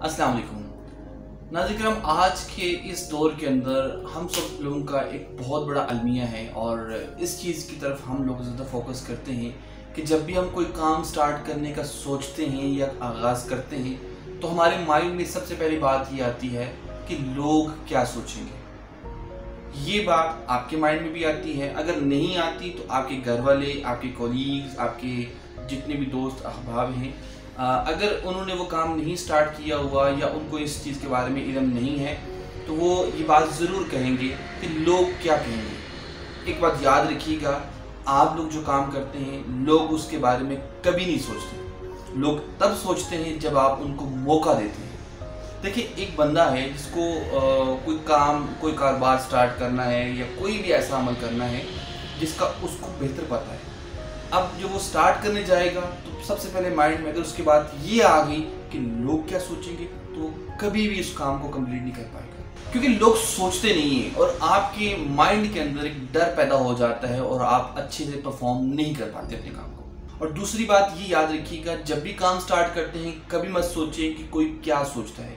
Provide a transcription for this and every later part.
अस्सलाम वालेकुम नाज़रीन किराम, आज के इस दौर के अंदर हम सब लोगों का एक बहुत बड़ा अलमिया है और इस चीज़ की तरफ हम लोग ज़्यादा फोकस करते हैं कि जब भी हम कोई काम स्टार्ट करने का सोचते हैं या आगाज़ करते हैं तो हमारे माइंड में सबसे पहली बात ये आती है कि लोग क्या सोचेंगे। ये बात आपके माइंड में भी आती है, अगर नहीं आती तो आपके घर वाले, आपके कोलीग्स, आपके जितने भी दोस्त अहबाब हैं, अगर उन्होंने वो काम नहीं स्टार्ट किया हुआ या उनको इस चीज़ के बारे में इल्म नहीं है तो वो ये बात ज़रूर कहेंगे कि लोग क्या कहेंगे। एक बात याद रखिएगा, आप लोग जो काम करते हैं लोग उसके बारे में कभी नहीं सोचते। लोग तब सोचते हैं जब आप उनको मौका देते हैं। देखिए, एक बंदा है जिसको कोई काम, कोई कारोबार स्टार्ट करना है या कोई भी ऐसा अमल करना है जिसका उसको बेहतर पता है। अब जब वो स्टार्ट करने जाएगा तो सबसे पहले माइंड में अगर उसके बाद ये आ गई कि लोग क्या सोचेंगे तो कभी भी उस काम को कंप्लीट नहीं कर पाएगा, क्योंकि लोग सोचते नहीं हैं और आपके माइंड के अंदर एक डर पैदा हो जाता है और आप अच्छे से परफॉर्म नहीं कर पाते अपने काम को। और दूसरी बात ये याद रखिएगा, जब भी काम स्टार्ट करते हैं कभी मत सोचिए कि कोई क्या सोचता है।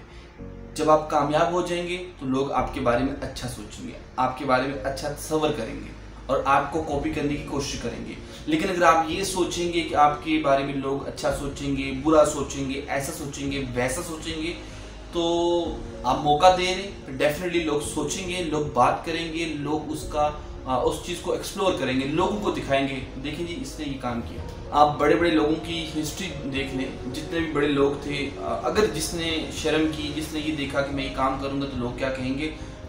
जब आप कामयाब हो जाएंगे तो लोग आपके बारे में अच्छा सोचेंगे, आपके बारे में अच्छा तस्वर करेंगे और आपको कॉपी करने की कोशिश करेंगे। लेकिन अगर आप ये सोचेंगे कि आपके बारे में लोग अच्छा सोचेंगे, बुरा सोचेंगे, ऐसा सोचेंगे, वैसा सोचेंगे, तो आप मौका दे रहे हैं, डेफिनेटली लोग सोचेंगे, लोग बात करेंगे, लोग उस चीज़ को एक्सप्लोर करेंगे, लोगों को दिखाएंगे, देखिए जी इसने ये काम किया। आप बड़े बड़े लोगों की हिस्ट्री देख लें, जितने भी बड़े लोग थे, अगर जिसने शर्म की, जिसने ये देखा कि मैं ये काम करूँगा तो लोग क्या कहेंगे,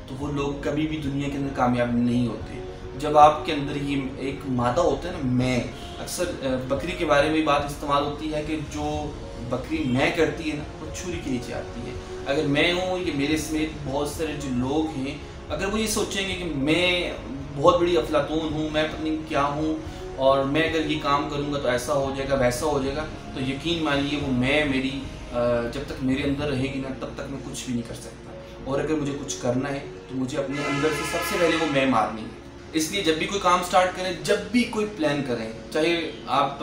तो वो लोग कभी भी दुनिया के अंदर कामयाब नहीं होते। जब आपके अंदर ये एक मादा होता है ना, मैं, अक्सर बकरी के बारे में बात इस्तेमाल होती है कि जो बकरी मैं करती है ना वो छुरी के नीचे आती है। अगर मैं हूँ या मेरे समेत बहुत सारे जो लोग हैं, अगर वो ये सोचेंगे कि मैं बहुत बड़ी अफलातून हूँ, मैं पता नहीं क्या हूँ और मैं अगर ये काम करूँगा तो ऐसा हो जाएगा, वैसा हो जाएगा, तो यकीन मानिए वो मैं मेरी जब तक मेरे अंदर रहेगी ना तब तक मैं कुछ भी नहीं कर सकता। और अगर मुझे कुछ करना है तो मुझे अपने अंदर से सबसे पहले वो मैं मारनी है। इसलिए जब भी कोई काम स्टार्ट करें, जब भी कोई प्लान करें, चाहे आप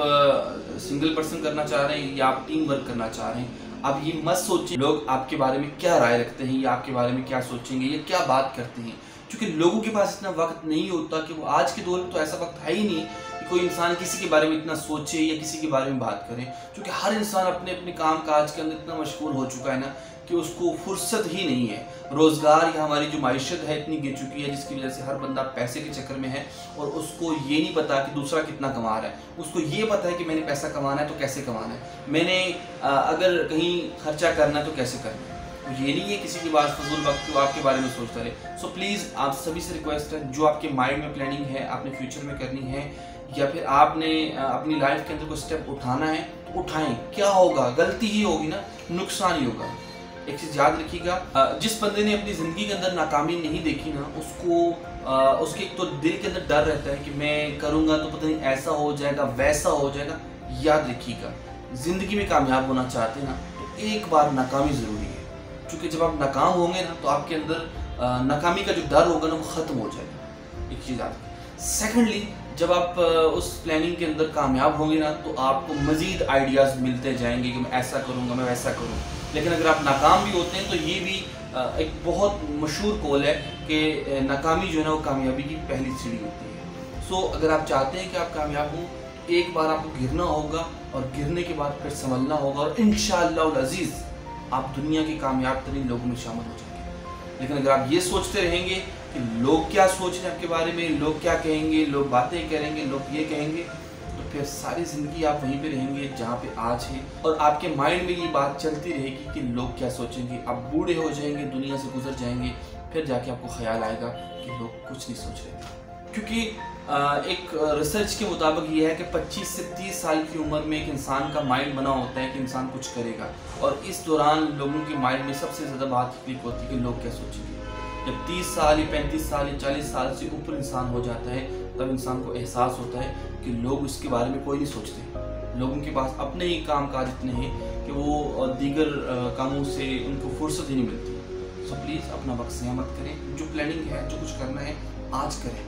सिंगल पर्सन करना चाह रहे हैं या आप टीम वर्क करना चाह रहे हैं, आप ये मत सोचिए लोग आपके बारे में क्या राय रखते हैं या आपके बारे में क्या सोचेंगे या क्या बात करते हैं, क्योंकि लोगों के पास इतना वक्त नहीं होता कि वो, आज के दौर में तो ऐसा वक्त है ही नहीं कि कोई इंसान किसी के बारे में इतना सोचे या किसी के बारे में बात करे, क्योंकि हर इंसान अपने अपने काम काज के अंदर इतना मशगूल हो चुका है ना कि उसको फुर्सत ही नहीं है। रोज़गार या हमारी जो माइशत है इतनी गिर चुकी है जिसकी वजह से हर बंदा पैसे के चक्कर में है और उसको ये नहीं पता कि दूसरा कितना कमा रहा है। उसको ये पता है कि मैंने पैसा कमाना है तो कैसे कमाना है, मैंने अगर कहीं खर्चा करना है तो कैसे करना है। तो ये नहीं है किसी के पास फजूल वक्त को आपके बारे में सोचता रहे। सो प्लीज़ आप सभी से रिक्वेस्ट है, जो आपके माइंड में प्लानिंग है आपने फ्यूचर में करनी है या फिर आपने अपनी लाइफ के अंदर कोई स्टेप उठाना है तो उठाएं। क्या होगा, गलती ही होगी ना, नुकसान ही होगा। एक चीज़ याद रखिएगा, जिस बंदे ने अपनी ज़िंदगी के अंदर नाकामी नहीं देखी ना, उसके एक तो दिल के अंदर डर रहता है कि मैं करूँगा तो पता नहीं ऐसा हो जाएगा, वैसा हो जाएगा। याद रखिएगा, ज़िंदगी में कामयाब होना चाहते हैं ना तो एक बार नाकामी ज़रूरी है, क्योंकि जब आप नाकाम होंगे ना तो आपके अंदर नाकामी का जो डर होगा ना वो ख़त्म हो जाएगा। एक चीज़ याद। सेकेंडली, जब आप उस प्लानिंग के अंदर कामयाब होंगे ना तो आपको मज़ीद आइडियाज़ मिलते जाएंगे कि मैं ऐसा करूँगा, मैं वैसा करूँ। लेकिन अगर आप नाकाम भी होते हैं तो ये भी एक बहुत मशहूर कौल है कि नाकामी जो है ना वो कामयाबी की पहली सीढ़ी होती है। सो अगर आप चाहते हैं कि आप कामयाब हों, एक बार आपको गिरना होगा और गिरने के बाद फिर संभलना होगा और इंशाअल्लाह अज़ीज़ आप दुनिया के कामयाब तरीन लोगों में शामिल हो जाएंगे। लेकिन अगर आप ये सोचते रहेंगे कि लोग क्या सोच रहे हैं आपके बारे में, लोग क्या कहेंगे, लोग बातें करेंगे, लोग ये कहेंगे, तो फिर सारी ज़िंदगी आप वहीं पे रहेंगे जहाँ पे आज है और आपके माइंड में ये बात चलती रहेगी कि लोग क्या सोचेंगे। आप बूढ़े हो जाएंगे, दुनिया से गुजर जाएंगे, फिर जाके आपको ख्याल आएगा कि लोग कुछ नहीं सोच रहे थे। क्योंकि एक रिसर्च के मुताबिक ये है कि 25 से 30 साल की उम्र में एक इंसान का माइंड बना होता है कि इंसान कुछ करेगा, और इस दौरान लोगों के माइंड में सबसे ज़्यादा बात क्लिक होती है कि लोग क्या सोचेंगे। जब 30 साल या 35 साल या 40 साल से ऊपर इंसान हो जाता है तब इंसान को एहसास होता है कि लोग उसके बारे में कोई नहीं सोचते। लोगों के पास अपने ही काम काज इतने हैं कि वो दीगर कामों से उनको फुर्सत ही नहीं मिलती। सो प्लीज़ अपना वक्त ज़ाया मत करें, जो प्लानिंग है, जो कुछ करना है आज करें।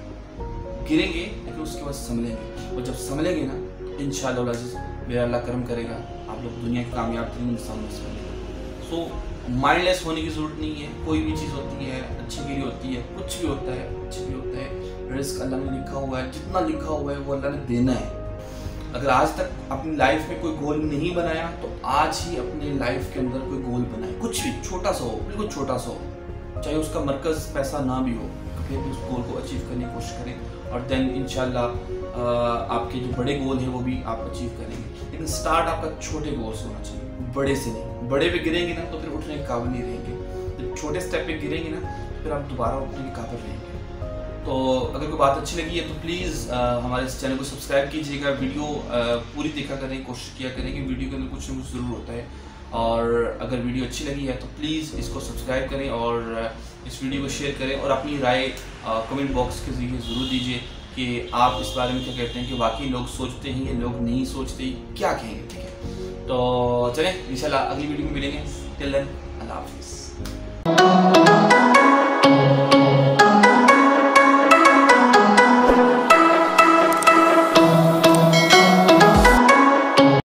गिरेंगे लेकिन उसके बाद संभलेंगे, और जब संभलेंगे ना इंशाअल्लाह अज़ीज़ मेरा अल्लाह करम करेगा, आप लोग दुनिया के कामयाब तरीन इंसान में से बनेंगे। सो माइंडलेस होने की ज़रूरत नहीं है। कोई भी चीज़ होती है अच्छे के लिए होती है, कुछ भी होता है अच्छे के लिए होता है। रिस्क अल्लाह ने लिखा हुआ है, जितना लिखा हुआ है वो अल्लाह ने देना है। अगर आज तक अपनी लाइफ में कोई गोल नहीं बनाया तो आज ही अपने लाइफ के अंदर कोई गोल बनाए, कुछ भी छोटा सा हो, बिल्कुल छोटा सा हो, चाहे उसका मरकज़ पैसा ना भी हो, फिर भी उस गोल को अचीव करने की कोशिश करें और देन इंशाल्लाह आपके जो बड़े गोल हैं वो भी आप अचीव करेंगे। लेकिन स्टार्ट आपका छोटे गोल से होना चाहिए, बड़े से नहीं। बड़े पे गिरेंगे ना तो फिर उठने के काबिल नहीं रहेंगे, जब छोटे स्टेप पे गिरेंगे ना फिर आप दोबारा उठने के काबिल रहेंगे। तो अगर कोई बात अच्छी लगी है तो प्लीज़ हमारे इस चैनल को सब्सक्राइब कीजिएगा, वीडियो पूरी देखा करें, कोशिश किया करें कि वीडियो के अंदर कुछ ना कुछ ज़रूर होता है। और अगर वीडियो अच्छी लगी है तो प्लीज़ इसको सब्सक्राइब करें और इस वीडियो को शेयर करें और अपनी राय कमेंट बॉक्स के ज़रिए ज़रूर दीजिए कि आप इस बारे में क्या कहते हैं कि वाकई लोग सोचते हैं या लोग नहीं सोचते, क्या कहेंगे। ठीक है, तो चलें इंशाल्लाह अगली वीडियो में मिलेंगे। टिल देन अल्लाह हाफिज़।